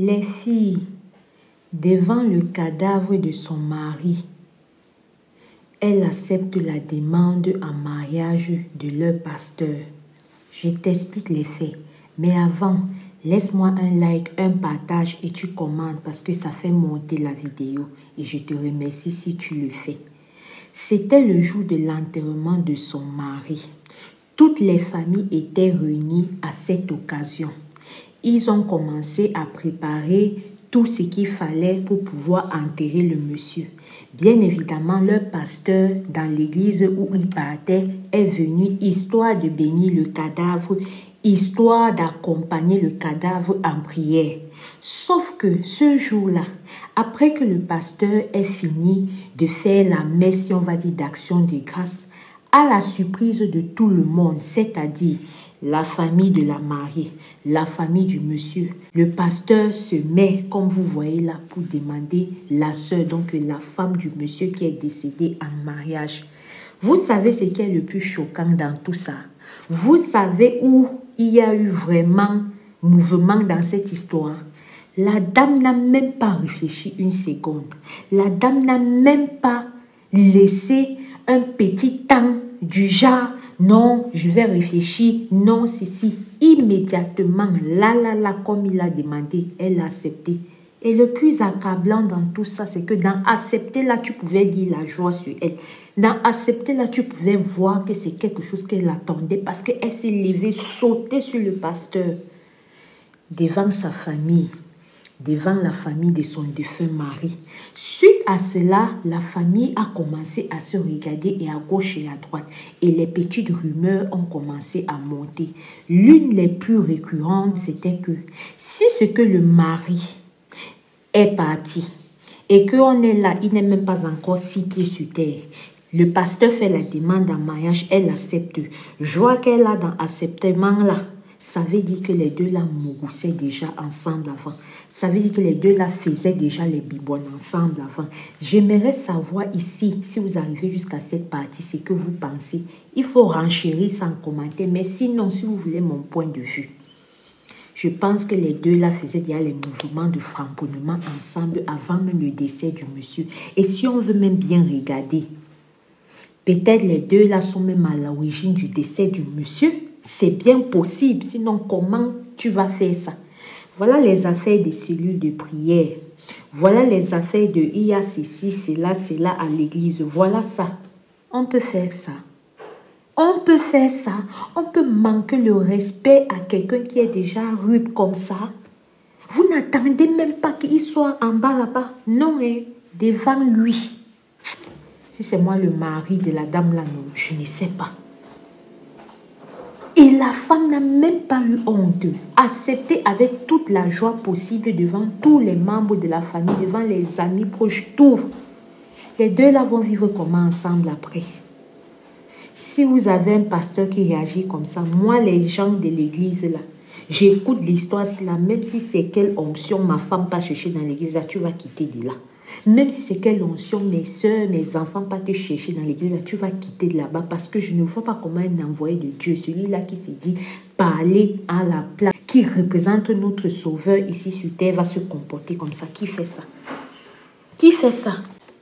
Les filles, devant le cadavre de son mari, elles acceptent la demande en mariage de leur pasteur. Je t'explique les faits. Mais avant, laisse-moi un like, un partage et tu commentes parce que ça fait monter la vidéo. Et je te remercie si tu le fais. C'était le jour de l'enterrement de son mari. Toutes les familles étaient réunies à cette occasion. Ils ont commencé à préparer tout ce qu'il fallait pour pouvoir enterrer le monsieur. Bien évidemment, leur pasteur dans l'église où il partait est venu histoire de bénir le cadavre, histoire d'accompagner le cadavre en prière. Sauf que ce jour-là, après que le pasteur ait fini de faire la messe, si on va dire d'action de grâce, à la surprise de tout le monde, c'est-à-dire la famille de la mariée, la famille du monsieur, le pasteur se met, comme vous voyez là, pour demander la sœur, donc la femme du monsieur qui est décédée en mariage. Vous savez ce qui est le plus choquant dans tout ça? Vous savez où il y a eu vraiment mouvement dans cette histoire? La dame n'a même pas réfléchi une seconde. La dame n'a même pas laissé un petit temps du genre, non, je vais réfléchir, non, ceci. Immédiatement, là, comme il a demandé, elle a accepté. Et le plus accablant dans tout ça, c'est que dans accepter là, tu pouvais dire la joie sur elle. Dans accepter là, tu pouvais voir que c'est quelque chose qu'elle attendait parce qu'elle s'est levée, sautée sur le pasteur devant sa famille, devant la famille de son défunt mari. Suite à cela, la famille a commencé à se regarder et à gauche et à droite. Et les petites rumeurs ont commencé à monter. L'une des plus récurrentes, c'était que si ce que le mari est parti et qu'on est là, il n'est même pas encore 6 pieds sur terre. Le pasteur fait la demande en mariage, elle accepte. Je vois qu'elle a dans acceptement là. Ça veut dire que les deux là mourussaient déjà ensemble avant. Ça veut dire que les deux là faisaient déjà les bibonnes ensemble avant. J'aimerais savoir ici, si vous arrivez jusqu'à cette partie, ce que vous pensez. Il faut renchérir sans commenter. Mais sinon, si vous voulez mon point de vue, je pense que les deux là faisaient déjà les mouvements de framponnement ensemble avant même le décès du monsieur. Et si on veut même bien regarder, peut-être les deux là sont même à l'origine du décès du monsieur. C'est bien possible. Sinon, comment tu vas faire ça? Voilà les affaires des cellules de prière. Voilà les affaires de il y a ceci, cela à l'église. Voilà ça. On peut faire ça. On peut faire ça. On peut manquer le respect à quelqu'un qui est déjà rude comme ça. Vous n'attendez même pas qu'il soit en bas là-bas. Non, devant lui. Si c'est moi le mari de la dame là, non, je ne sais pas. Et la femme n'a même pas eu honte. Accepté avec toute la joie possible devant tous les membres de la famille, devant les amis proches, tout. Les deux là vont vivre comment ensemble après? Si vous avez un pasteur qui réagit comme ça, moi les gens de l'église là, j'écoute l'histoire, même si c'est quelle onction ma femme pas chercher dans l'église là, tu vas quitter de là. Même si c'est quelle onction mes soeurs, mes enfants pas te chercher dans l'église là, tu vas quitter de là-bas parce que je ne vois pas comment un envoyé de Dieu, celui-là qui se dit parler à la place, qui représente notre sauveur ici sur terre, va se comporter comme ça. Qui fait ça? Qui fait ça?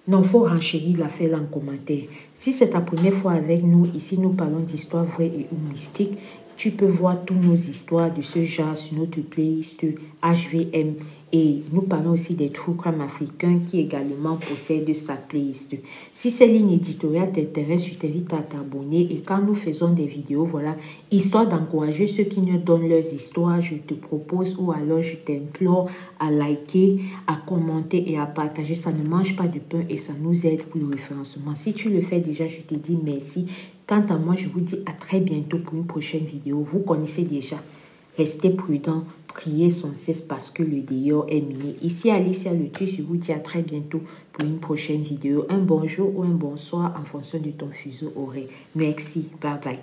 Non, il faut renchérir l'affaire en commentaire. Si c'est ta première fois avec nous, ici nous parlons d'histoires vraies et ou mystiques. Tu peux voir toutes nos histoires de ce genre sur notre playlist HVM. Et nous parlons aussi des true crime africains qui également possèdent sa playlist. Si cette ligne éditoriale t'intéresse, je t'invite à t'abonner. Et quand nous faisons des vidéos, voilà, histoire d'encourager ceux qui nous donnent leurs histoires, je te propose ou alors je t'implore à liker, à commenter et à partager. Ça ne mange pas de pain et ça nous aide pour le référencement. Si tu le fais déjà, je te dis merci. Quant à moi, je vous dis à très bientôt pour une prochaine vidéo. Vous connaissez déjà. Restez prudents, priez sans cesse parce que le dehors est miné. Ici Alicia Letus, je vous dis à très bientôt pour une prochaine vidéo. Un bonjour ou un bonsoir en fonction de ton fuseau horaire. Merci, bye bye.